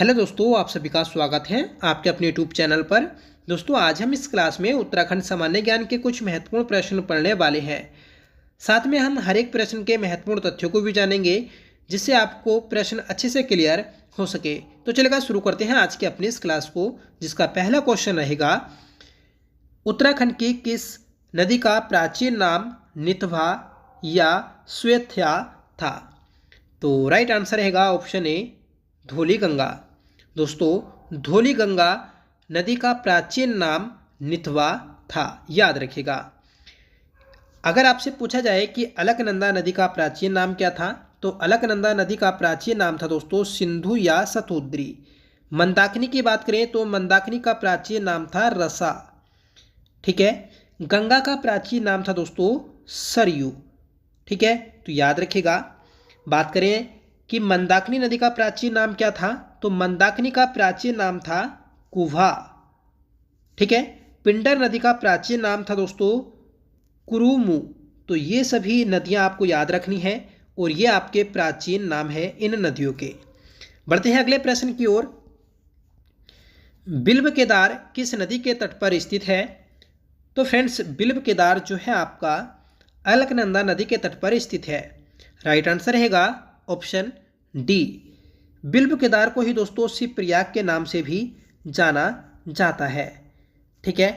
Hello दोस्तों, आप सभी का स्वागत है आपके अपने यूट्यूब चैनल पर। दोस्तों, आज हम इस क्लास में उत्तराखंड सामान्य ज्ञान के कुछ महत्वपूर्ण प्रश्न पढ़ने वाले हैं। साथ में हम हर एक प्रश्न के महत्वपूर्ण तथ्यों को भी जानेंगे, जिससे आपको प्रश्न अच्छे से क्लियर हो सके। तो चलिए शुरू करते हैं आज की अपनी इस क्लास को, जिसका पहला क्वेश्चन रहेगा, उत्तराखंड की किस नदी का प्राचीन नाम नितवा या श्वेतया था? तो राइट आंसर रहेगा ऑप्शन ए, धौली गंगा। दोस्तों, धौली गंगा नदी का प्राचीन नाम नितवा था, याद रखिएगा। अगर आपसे पूछा जाए कि अलकनंदा नदी का प्राचीन नाम क्या था, तो अलकनंदा नदी का प्राचीन नाम था दोस्तों सिंधु या शतुद्री। मंदाकिनी की बात करें तो मंदाकिनी का प्राचीन नाम था रसा। ठीक है। गंगा का प्राचीन नाम था दोस्तों सरयू। ठीक है, तो याद रखिएगा। बात करें कि मंदाकिनी नदी का प्राचीन नाम क्या था, तो मंदाकिनी का प्राचीन नाम था कुभा। ठीक है। पिंडर नदी का प्राचीन नाम था दोस्तों कुरुमु। तो ये सभी नदियां आपको याद रखनी है और ये आपके प्राचीन नाम है इन नदियों के। बढ़ते हैं अगले प्रश्न की ओर। बिल्व केदार किस नदी के तट पर स्थित है? तो फ्रेंड्स, बिल्व केदार जो है आपका अलकनंदा नदी के तट पर स्थित है। राइट आंसर रहेगा ऑप्शन डी। बिल्व केदार को ही दोस्तों शिवप्रयाग के नाम से भी जाना जाता है। ठीक है,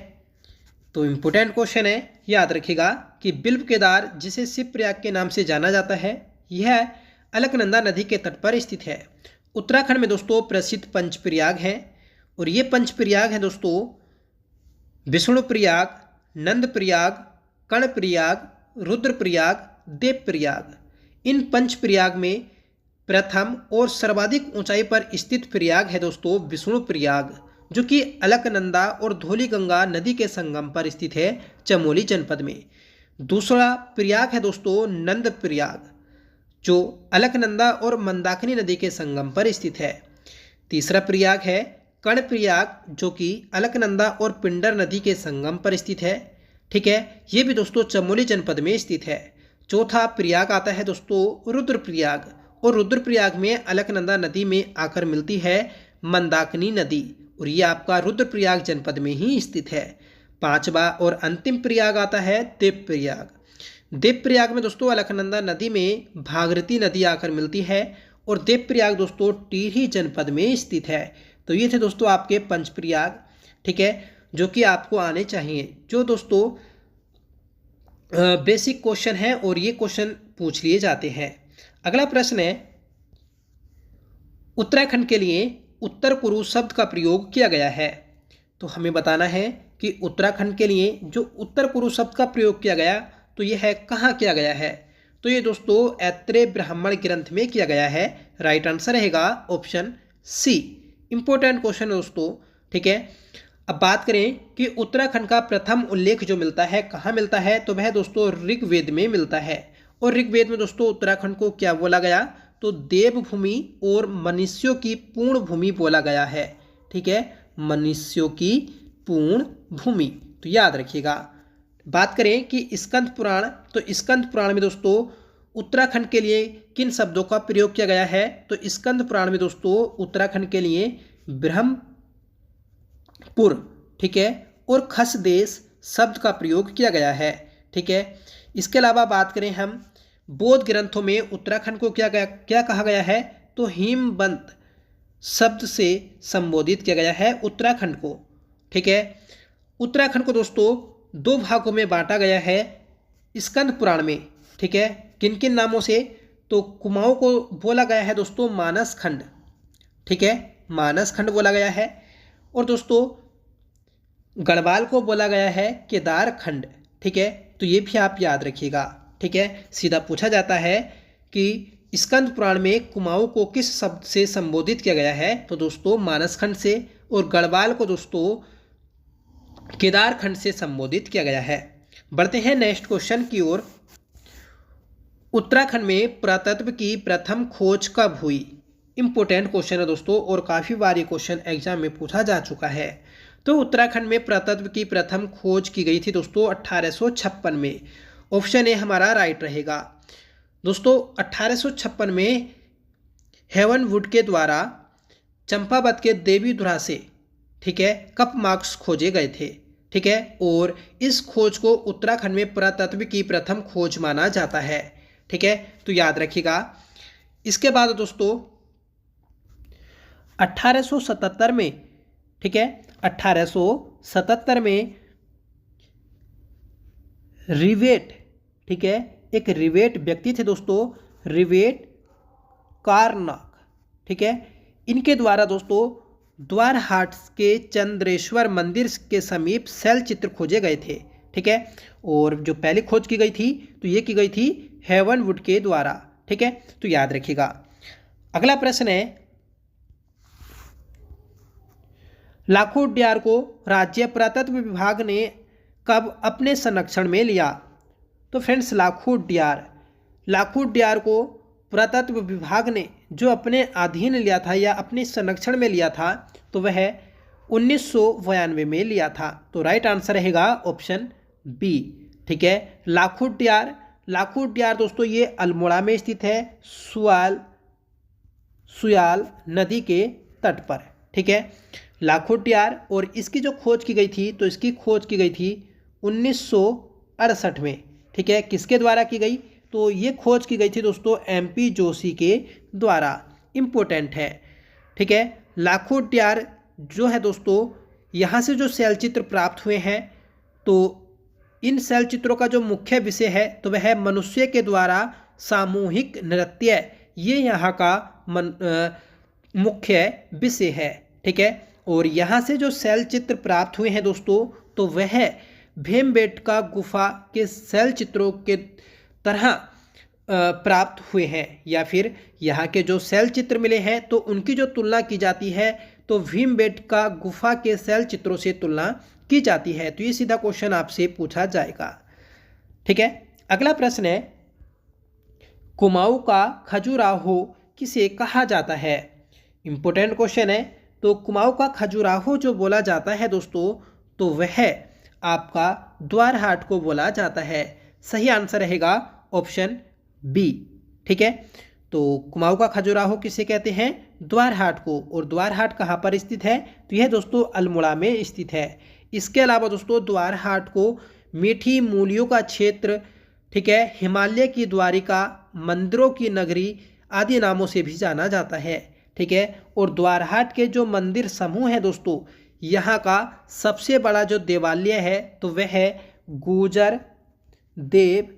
तो इम्पोर्टेंट क्वेश्चन है, याद रखिएगा कि बिल्व केदार जिसे शिवप्रयाग के नाम से जाना जाता है, यह अलकनंदा नदी के तट पर स्थित है। उत्तराखंड में दोस्तों प्रसिद्ध पंचप्रयाग है, और ये पंचप्रयाग है दोस्तों विष्णुप्रयाग, नंदप्रयाग, कर्णप्रयाग, रुद्रप्रयाग, देवप्रयाग। इन पंचप्रयाग में प्रथम और सर्वाधिक ऊंचाई पर स्थित प्रयाग है दोस्तों विष्णुप्रयाग, जो कि अलकनंदा और धौली गंगा नदी के संगम पर स्थित है चमोली जनपद में। दूसरा प्रयाग है दोस्तों नंदप्रयाग, जो अलकनंदा और मंदाकिनी नदी के संगम पर स्थित है। तीसरा प्रयाग है कर्णप्रयाग, जो कि अलकनंदा और पिंडर नदी के संगम पर स्थित है। ठीक है, ये भी दोस्तों चमोली जनपद में स्थित है। चौथा प्रयाग आता है दोस्तों रुद्रप्रयाग, और रुद्रप्रयाग में अलकनंदा नदी में आकर मिलती है मंदाकिनी नदी, और ये आपका रुद्रप्रयाग जनपद में ही स्थित है। पांचवा और अंतिम प्रयाग आता है देवप्रयाग। देवप्रयाग में दोस्तों अलकनंदा नदी में भागीरथी नदी आकर मिलती है, और देवप्रयाग दोस्तों टिहरी जनपद में स्थित है। तो ये थे दोस्तों आपके पंचप्रयाग। ठीक है, जो कि आपको आने चाहिए, जो दोस्तों बेसिक क्वेश्चन है और ये क्वेश्चन पूछ लिए जाते हैं। अगला प्रश्न है, उत्तराखंड के लिए उत्तर कुरु शब्द का प्रयोग किया गया है। तो हमें बताना है कि उत्तराखंड के लिए जो उत्तर कुरु शब्द का प्रयोग किया गया, तो ये है कहाँ किया गया है? तो ये दोस्तों ऐत्रेय ब्राह्मण ग्रंथ में किया गया है। राइट आंसर रहेगा ऑप्शन सी। इंपॉर्टेंट क्वेश्चन है दोस्तों। ठीक है, अब बात करें कि उत्तराखंड का प्रथम उल्लेख जो मिलता है कहाँ मिलता है, तो वह दोस्तों ऋग्वेद में मिलता है। और ऋग्वेद में दोस्तों उत्तराखंड को क्या बोला गया, तो देवभूमि और मनुष्यों की पूर्ण भूमि बोला गया है। ठीक है, मनुष्यों की पूर्ण भूमि, तो याद रखिएगा। बात करें कि स्कंद पुराण, तो स्कंद पुराण में दोस्तों उत्तराखंड के लिए किन शब्दों का प्रयोग किया गया है, तो स्कंद पुराण में दोस्तों उत्तराखंड के लिए ब्रह्मपुर, ठीक है, और खसदेश शब्द का प्रयोग किया गया है। ठीक है, इसके अलावा बात करें हम बौद्ध ग्रंथों में उत्तराखंड को क्या कहा गया है, तो हिमवंत शब्द से संबोधित किया गया है उत्तराखंड को। ठीक है, उत्तराखंड को दोस्तों दो भागों में बांटा गया है स्कंद पुराण में। ठीक है, किन किन नामों से, तो कुमाऊं को बोला गया है दोस्तों मानस खंड। ठीक है, मानस खंड बोला गया है। और दोस्तों गढ़वाल को बोला गया है केदार खंड। ठीक है, तो ये भी आप याद रखिएगा। ठीक है, सीधा पूछा जाता है कि स्कंद पुराण में कुमाऊं को किस शब्द से संबोधित किया गया है, तो दोस्तों मानस खंड से, और गढ़वाल को दोस्तों केदार खंड से संबोधित किया गया है। बढ़ते हैं नेक्स्ट क्वेश्चन की ओर। उत्तराखंड में पुरातत्व की प्रथम खोज कब हुई? इंपोर्टेंट क्वेश्चन है दोस्तों, और काफ़ी बार ये क्वेश्चन एग्जाम में पूछा जा चुका है। तो उत्तराखंड में पुरातत्व की प्रथम खोज की गई थी दोस्तों 1856 में। ऑप्शन ए हमारा राइट रहेगा। दोस्तों 1856 में हेवन वुड के द्वारा चंपावत के देवीधुरा से, ठीक है, कप मार्क्स खोजे गए थे, ठीक है, और इस खोज को उत्तराखंड में पुरातत्व की प्रथम खोज माना जाता है, ठीक है, तो याद रखिएगा। इसके बाद दोस्तों 1877 में, ठीक है, 1877 में रिवेट, ठीक है, एक रिवेट व्यक्ति थे दोस्तों, रिवेट कारनाक, ठीक है, इनके द्वारा दोस्तों द्वारहाट के चंद्रेश्वर मंदिर के समीप शैल चित्र खोजे गए थे, ठीक है, और जो पहली खोज की गई थी तो ये की गई थी हेवनवुड के द्वारा, ठीक है, तो याद रखिएगा। अगला प्रश्न है, लाखों उड्यार को राज्य पुरातत्व विभाग ने कब अपने संरक्षण में लिया? तो फ्रेंड्स लाखों उड्यार को पुरातत्व विभाग ने जो अपने अधीन लिया था या अपने संरक्षण में लिया था तो वह 1992 में लिया था। तो राइट आंसर रहेगा ऑप्शन बी, ठीक है। लाखों उड्यार दोस्तों ये अल्मोड़ा में स्थित है, सुयाल नदी के तट पर, ठीक है, लाखों उड्यार। और इसकी जो खोज की गई थी तो इसकी खोज की गई थी 1968 में, ठीक है। किसके द्वारा की गई? तो ये खोज की गई थी दोस्तों MP जोशी के द्वारा। इम्पोर्टेंट है, ठीक है। लाखों उड्यार जो है दोस्तों, यहाँ से जो शैल चित्र प्राप्त हुए हैं तो इन शैल चित्रों का जो मुख्य विषय है तो वह है मनुष्य के द्वारा सामूहिक नृत्य, ये यहाँ का मुख्य विषय है, ठीक है। और यहाँ से जो शैल चित्र प्राप्त हुए हैं दोस्तों तो वह भीमबेटका गुफा के शैल चित्रों के तरह प्राप्त हुए हैं, या फिर यहाँ के जो शैल चित्र मिले हैं तो उनकी जो तुलना की जाती है तो भीमबेटका गुफा के शैल चित्रों से तुलना की जाती है। तो ये सीधा क्वेश्चन आपसे पूछा जाएगा, ठीक है। अगला प्रश्न है, कुमाऊं का खजुराहो किसे कहा जाता है? इंपॉर्टेंट क्वेश्चन है। तो कुमाऊं का खजुराहो जो बोला जाता है दोस्तों तो वह आपका द्वारहाट को बोला जाता है। सही आंसर रहेगा ऑप्शन बी, ठीक है। तो कुमाऊं का खजुराहो किसे कहते हैं? द्वारहाट को। और द्वारहाट कहाँ पर स्थित है? तो यह दोस्तों अल्मोड़ा में स्थित है। इसके अलावा दोस्तों द्वारहाट को मीठी मूलियों का क्षेत्र, ठीक है, हिमालय की द्वारिका, मंदिरों की नगरी आदि नामों से भी जाना जाता है, ठीक है। और द्वारहाट के जो मंदिर समूह है दोस्तों, यहाँ का सबसे बड़ा जो देवालय है तो वह है गुर्जर देव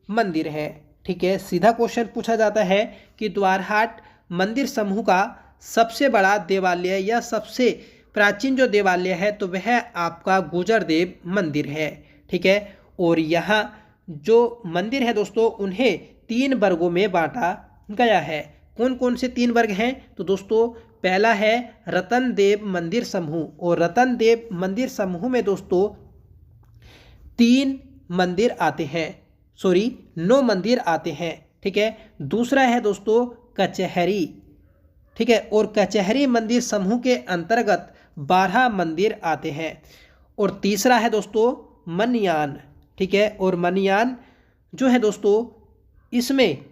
मंदिर है, ठीक है। सीधा क्वेश्चन पूछा जाता है कि द्वारहाट मंदिर समूह का सबसे बड़ा देवालय या सबसे प्राचीन जो देवालय है तो वह आपका गुर्जर देव मंदिर है, ठीक है। और यहाँ जो मंदिर है दोस्तों उन्हें 3 वर्गों में बांटा गया है। कौन कौन से 3 वर्ग हैं? तो दोस्तों पहला है रतन देव मंदिर समूह, और रतन देव मंदिर समूह में दोस्तों 9 मंदिर आते हैं, ठीक है। दूसरा है दोस्तों कचहरी, ठीक है, और कचहरी मंदिर समूह के अंतर्गत 12 मंदिर आते हैं। और तीसरा है दोस्तों मन्यान, ठीक है, और मन्यान जो है दोस्तों इसमें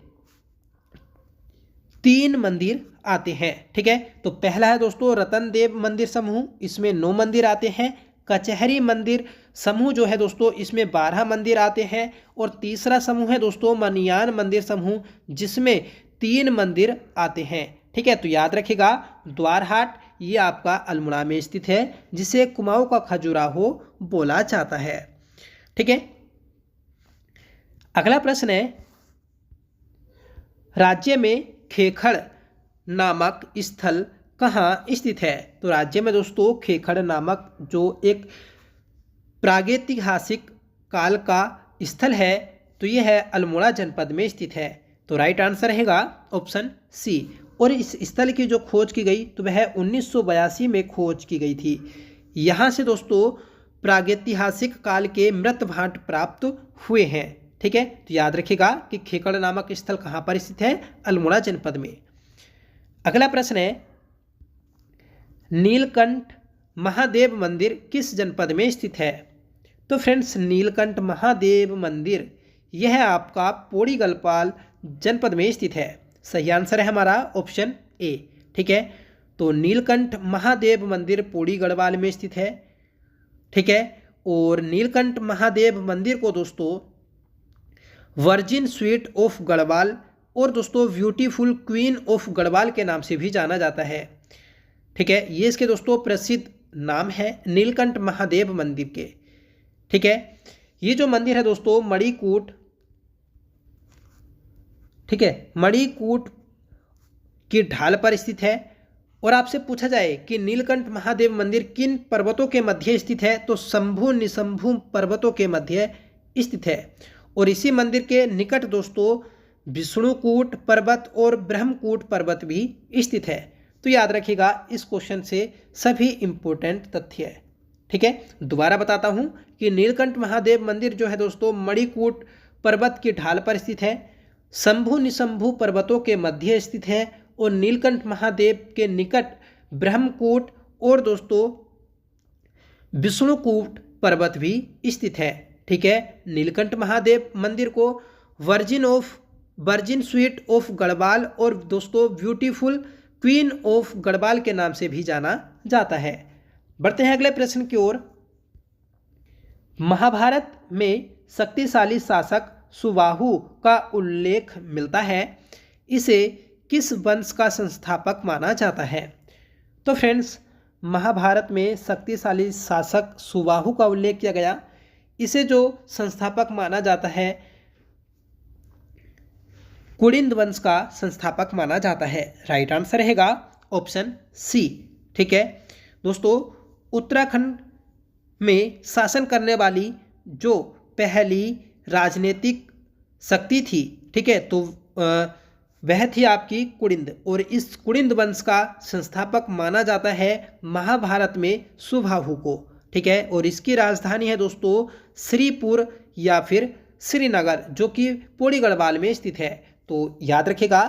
3 मंदिर आते हैं, ठीक है। तो पहला है दोस्तों रतन देव मंदिर समूह, इसमें 9 मंदिर आते हैं। कचहरी मंदिर समूह जो है दोस्तों इसमें 12 मंदिर आते हैं। और तीसरा समूह है दोस्तों मन्यान मंदिर समूह, जिसमें 3 मंदिर आते हैं, ठीक है। तो याद रखिएगा द्वारहाट ये आपका अल्मोड़ा में स्थित है, जिसे कुमाऊं का खजुराहो बोला जाता है, ठीक है। अगला प्रश्न है, राज्य में खेखड़ नामक स्थल कहाँ स्थित है? तो राज्य में दोस्तों खेखड़ नामक जो एक प्रागैतिहासिक काल का स्थल है तो यह है अल्मोड़ा जनपद में स्थित है। तो राइट आंसर रहेगा ऑप्शन सी। और इस स्थल की जो खोज की गई तो वह 1982 में खोज की गई थी। यहाँ से दोस्तों प्रागैतिहासिक काल के मृत भाट प्राप्त हुए हैं, ठीक है। तो याद रखिएगा कि खेखड़ नामक स्थल कहाँ पर स्थित है? अल्मोड़ा जनपद में। अगला प्रश्न है, नीलकंठ महादेव मंदिर किस जनपद में स्थित है? तो फ्रेंड्स नीलकंठ महादेव मंदिर यह आपका पौड़ी गढ़वाल जनपद में स्थित है। सही आंसर है हमारा ऑप्शन ए, ठीक है। तो नीलकंठ महादेव मंदिर पौड़ी गढ़वाल में स्थित है। ठीक है, और नीलकंठ महादेव मंदिर को दोस्तों वर्जिन स्वीट ऑफ गढ़वाल और दोस्तों ब्यूटीफुल क्वीन ऑफ गढ़वाल के नाम से भी जाना जाता है। ठीक है, ये इसके दोस्तों प्रसिद्ध नाम है नीलकंठ महादेव मंदिर के। ठीक है, ये जो मंदिर है दोस्तों मणिकूट, ठीक है, मणिकूट की ढाल पर स्थित है। और आपसे पूछा जाए कि नीलकंठ महादेव मंदिर किन पर्वतों के मध्य स्थित है, तो शंभु निशंभु पर्वतों के मध्य स्थित है। और इसी मंदिर के निकट दोस्तों विष्णुकूट पर्वत और ब्रह्मकूट पर्वत भी स्थित है। तो याद रखिएगा इस क्वेश्चन से सभी इंपॉर्टेंट तथ्य है। ठीक है, दोबारा बताता हूं कि नीलकंठ महादेव मंदिर जो है दोस्तों मणिकूट पर्वत की ढाल पर स्थित है, शंभु निशंभु पर्वतों के मध्य स्थित है और नीलकंठ महादेव के निकट ब्रह्मकूट और दोस्तों विष्णुकूट पर्वत भी स्थित है। ठीक है, नीलकंठ महादेव मंदिर को वर्जिन स्वीट ऑफ गढ़वाल और दोस्तों ब्यूटीफुल क्वीन ऑफ गढ़वाल के नाम से भी जाना जाता है। बढ़ते हैं अगले प्रश्न की ओर। महाभारत में शक्तिशाली शासक सुबाहु का उल्लेख मिलता है, इसे किस वंश का संस्थापक माना जाता है? तो फ्रेंड्स, महाभारत में शक्तिशाली शासक सुबाहु का उल्लेख किया गया, इसे जो संस्थापक माना जाता है कुलिंद वंश का संस्थापक माना जाता है। राइट आंसर रहेगा ऑप्शन सी। ठीक है दोस्तों, उत्तराखंड में शासन करने वाली जो पहली राजनीतिक शक्ति थी, ठीक है, तो वह थी आपकी कुलिंद, और इस कुलिंद वंश का संस्थापक माना जाता है महाभारत में सुबाहु को। ठीक है, और इसकी राजधानी है दोस्तों श्रीपुर या फिर श्रीनगर, जो कि पौड़ी गढ़वाल में स्थित है। तो याद रखिएगा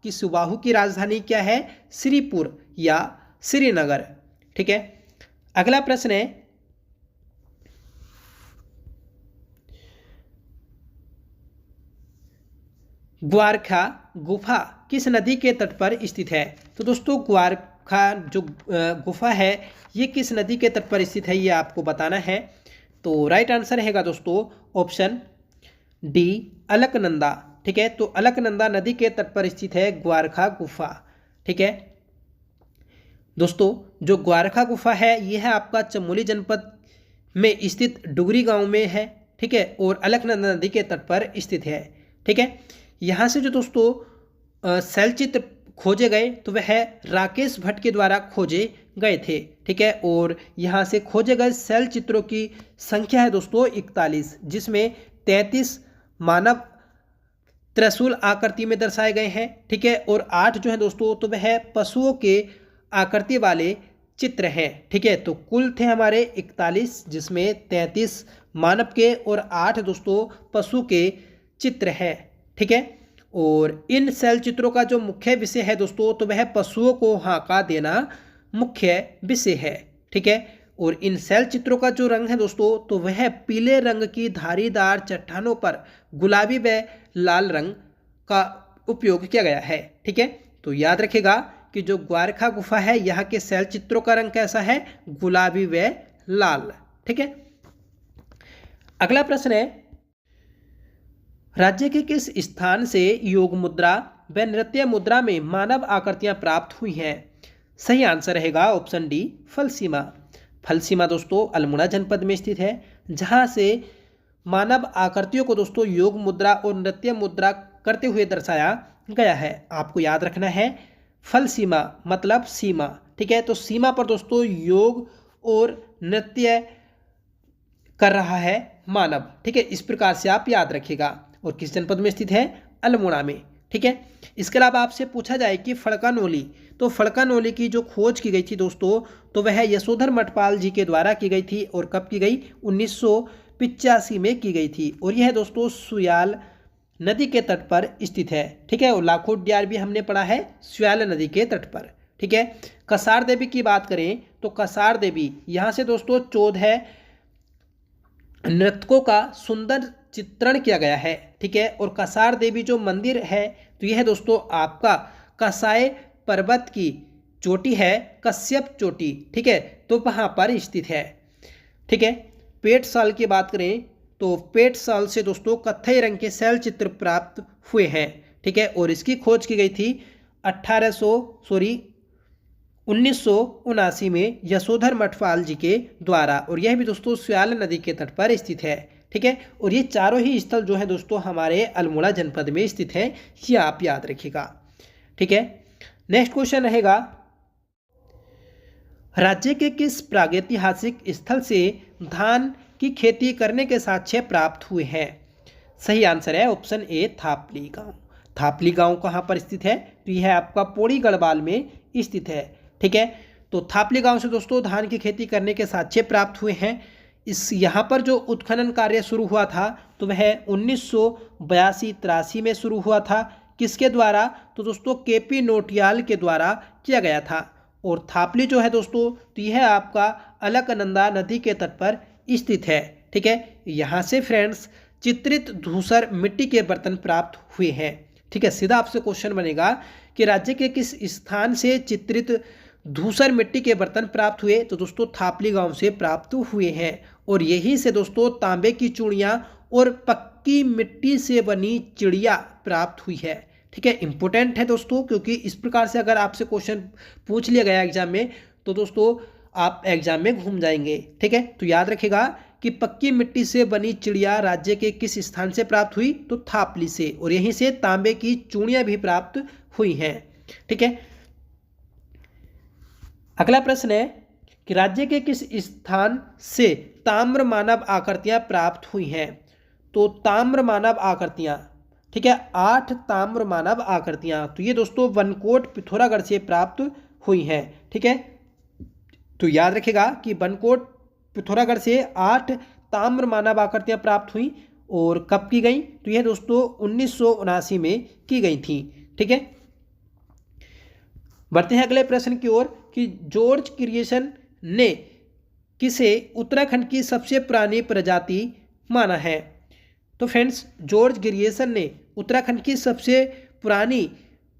कि सुबाहु की राजधानी क्या है, श्रीपुर या श्रीनगर। ठीक है, अगला प्रश्न है ग्वारखा गुफा किस नदी के तट पर स्थित है? तो दोस्तों ग्वारखा जो गुफा है ये किस नदी के तट पर स्थित है, ये आपको बताना है। तो राइट आंसर रहेगा दोस्तों ऑप्शन डी अलकनंदा। ठीक है, तो अलकनंदा नदी के तट पर स्थित है ग्वारखा गुफा। ठीक है दोस्तों, जो ग्वारखा गुफा है यह है आपका चमोली जनपद में स्थित डुगरी गांव में है। ठीक है, और अलकनंदा नदी के तट पर स्थित है। ठीक है, यहाँ से जो दोस्तों शैलचित्र खोजे गए तो वह राकेश भट्ट के द्वारा खोजे गए थे। ठीक है, और यहाँ से खोजे गए शैलचित्रों की संख्या है दोस्तों 41, जिसमें 33 मानव त्रिशूल आकृति में दर्शाए गए हैं। ठीक है, और 8 जो है दोस्तों तो वह पशुओं के आकृति वाले चित्र हैं। ठीक है, तो कुल थे हमारे 41, जिसमें 33 मानव के और 8 दोस्तों पशु के चित्र हैं। ठीक है, और इन शैल चित्रों का जो मुख्य विषय है दोस्तों तो वह पशुओं को हांका देना मुख्य विषय है। ठीक है, और इन शैल चित्रों का जो रंग है दोस्तों तो वह पीले रंग की धारीदार चट्टानों पर गुलाबी व लाल रंग का उपयोग किया गया है। ठीक है, तो याद रखिएगा कि जो ग्वारखा गुफा है यहाँ के शैल चित्रों का रंग कैसा है, गुलाबी व लाल। ठीक है, अगला प्रश्न है राज्य के किस स्थान से योग मुद्रा व नृत्य मुद्रा में मानव आकृतियां प्राप्त हुई हैं? सही आंसर रहेगा ऑप्शन डी फलसीमा। फलसीमा दोस्तों अल्मोड़ा जनपद में स्थित है, जहां से मानव आकृतियों को दोस्तों योग मुद्रा और नृत्य मुद्रा करते हुए दर्शाया गया है। आपको याद रखना है फलसीमा मतलब सीमा। ठीक है, तो सीमा पर दोस्तों योग और नृत्य कर रहा है मानव। ठीक है, इस प्रकार से आप याद रखिएगा। और किस जनपद में स्थित है, अल्मोड़ा में। ठीक है, इसके अलावा आपसे पूछा जाए कि फड़कानोली, तो फड़कानोली की जो खोज की गई थी दोस्तों तो वह यशोधर मठपाल जी के द्वारा की गई थी, और कब की गई, 1985 में की गई थी। और यह दोस्तों सुयाल नदी के तट पर स्थित है। ठीक है, और लाखोट डियार भी हमने पढ़ा है सुयाल नदी के तट पर। ठीक है, कसार देवी की बात करें तो कसार देवी यहाँ से दोस्तों 14 नृत्यकों का सुंदर चित्रण किया गया है। ठीक है, और कसार देवी जो मंदिर है तो यह दोस्तों आपका कसाई पर्वत की चोटी है कश्यप चोटी, ठीक है, तो वहाँ पर स्थित है। ठीक है, पेट साल की बात करें तो पेट साल से दोस्तों कत्थई रंग के शैल चित्र प्राप्त हुए हैं। ठीक है, और इसकी खोज की गई थी 1979 में यशोधर मठपाल जी के द्वारा, और यह भी दोस्तों स्याल नदी के तट पर स्थित है। ठीक है, और ये चारों ही स्थल जो है दोस्तों हमारे अल्मोड़ा जनपद में स्थित है, ये आप याद रखिएगा। ठीक है, नेक्स्ट क्वेश्चन रहेगा, राज्य के किस प्रागैतिहासिक स्थल से धान की खेती करने के साक्ष्य प्राप्त हुए हैं? सही आंसर है ऑप्शन ए थापली गांव। थापली गांव कहाँ पर स्थित है? तो यह आपका पौड़ी गढ़वाल में स्थित है। ठीक है, तो थापली गांव से दोस्तों धान की खेती करने के साक्ष्य प्राप्त हुए हैं। इस यहाँ पर जो उत्खनन कार्य शुरू हुआ था तो वह 1982-83 में शुरू हुआ था। किसके द्वारा? तो दोस्तों केपी नोटियाल के द्वारा किया गया था। और थापली जो है दोस्तों तो यह आपका अलकनंदा नदी के तट पर स्थित है। ठीक है, यहाँ से फ्रेंड्स चित्रित धूसर मिट्टी के बर्तन प्राप्त हुए हैं। ठीक है, सीधा आपसे क्वेश्चन बनेगा कि राज्य के किस स्थान से चित्रित धूसर मिट्टी के बर्तन प्राप्त हुए? तो दोस्तों थापली गांव से प्राप्त हुए हैं। और यहीं से दोस्तों तांबे की चूड़ियाँ और पक्की मिट्टी से बनी चिड़िया प्राप्त हुई है। ठीक है, इंपॉर्टेंट है दोस्तों, क्योंकि इस प्रकार से अगर आपसे क्वेश्चन पूछ लिया गया एग्जाम में तो दोस्तों आप एग्जाम में घूम जाएंगे। ठीक है, तो याद रखिएगा कि पक्की मिट्टी से बनी चिड़िया राज्य के किस स्थान से प्राप्त हुई? तो थापली से, और यहीं से तांबे की चूड़ियाँ भी प्राप्त हुई हैं। ठीक है, अगला प्रश्न है कि राज्य के किस स्थान से ताम्र मानव आकृतियां प्राप्त हुई हैं? तो ताम्र मानव आकृतियां, ठीक है, 8 ताम्र मानव आकृतियां, तो ये दोस्तों बनकोट पिथौरागढ़ से प्राप्त हुई हैं। ठीक है, तो याद रखिएगा कि बनकोट पिथौरागढ़ से 8 ताम्र मानव आकृतियां प्राप्त हुई। और कब की गई? तो यह दोस्तों 1979 में की गई थी। ठीक है, बढ़ते हैं अगले प्रश्न की ओर कि जॉर्ज क्रिएशन ने किसे उत्तराखंड की सबसे पुरानी प्रजाति माना है? तो फ्रेंड्स जॉर्ज ग्रिएशन ने उत्तराखंड की सबसे पुरानी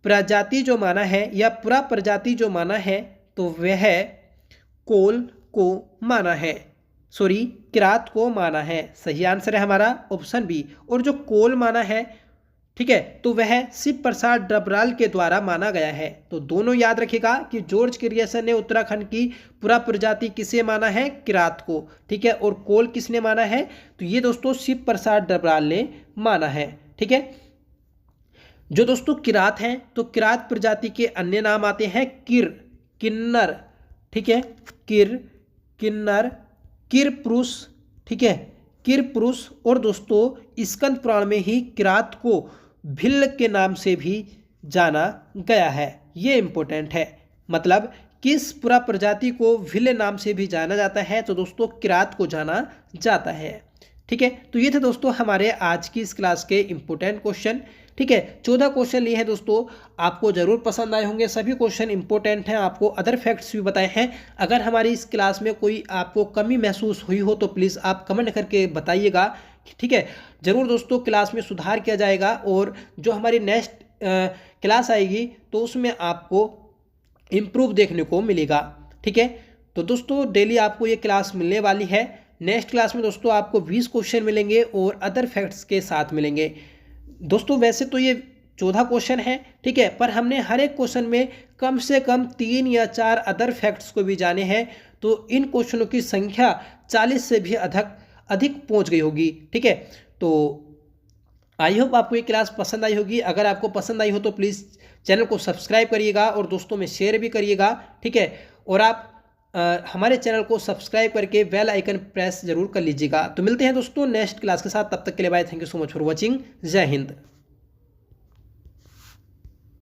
प्रजाति जो माना है या पूरा प्रजाति जो माना है तो वह कोल को माना है, सॉरी किरात को माना है। सही आंसर है हमारा ऑप्शन बी। और जो कोल माना है, ठीक है, तो वह शिव प्रसाद डबराल के द्वारा माना गया है। तो दोनों याद रखिएगा कि जॉर्ज क्रिएशन ने उत्तराखंड की पूरा प्रजाति किसे माना है? किरात को। ठीक है, और कोल किसने माना है? तो ये दोस्तों शिव प्रसाद डबराल ने माना है। ठीक है, जो दोस्तों किरात हैं तो किरात प्रजाति के अन्य नाम आते हैं किर, किन्नर, ठीक है, किर, किन्नर, किर पुरुष, ठीक है, किर पुरुष। और दोस्तों स्कंद पुराण में ही किरात को भिल्ल के नाम से भी जाना गया है। ये इंपॉर्टेंट है, मतलब किस पूरा प्रजाति को भिल्ल नाम से भी जाना जाता है? तो दोस्तों किरात को जाना जाता है। ठीक है, तो ये थे दोस्तों हमारे आज की इस क्लास के इंपॉर्टेंट क्वेश्चन। ठीक है, 14 क्वेश्चन लिए हैं दोस्तों, आपको जरूर पसंद आए होंगे। सभी क्वेश्चन इंपॉर्टेंट हैं, आपको अदर फैक्ट्स भी बताए हैं। अगर हमारी इस क्लास में कोई आपको कमी महसूस हुई हो तो प्लीज़ आप कमेंट करके बताइएगा। ठीक है, ज़रूर दोस्तों क्लास में सुधार किया जाएगा। और जो हमारी नेक्स्ट क्लास आएगी तो उसमें आपको इम्प्रूव देखने को मिलेगा। ठीक है, तो दोस्तों डेली आपको ये क्लास मिलने वाली है। नेक्स्ट क्लास में दोस्तों आपको 20 क्वेश्चन मिलेंगे और अदर फैक्ट्स के साथ मिलेंगे। दोस्तों वैसे तो ये 14 क्वेश्चन है, ठीक है, पर हमने हर एक क्वेश्चन में कम से कम 3 या 4 अदर फैक्ट्स को भी जाने हैं। तो इन क्वेश्चनों की संख्या 40 से भी अधिक पहुंच गई होगी। ठीक है, तो आई होप आपको ये क्लास पसंद आई होगी। अगर आपको पसंद आई हो तो प्लीज़ चैनल को सब्सक्राइब करिएगा और दोस्तों में शेयर भी करिएगा। ठीक है, और आप हमारे चैनल को सब्सक्राइब करके बेल आइकन प्रेस जरूर कर लीजिएगा। तो मिलते हैं दोस्तों नेक्स्ट क्लास के साथ, तब तक के लिए bye. Thank you so much for watching. जय हिंद।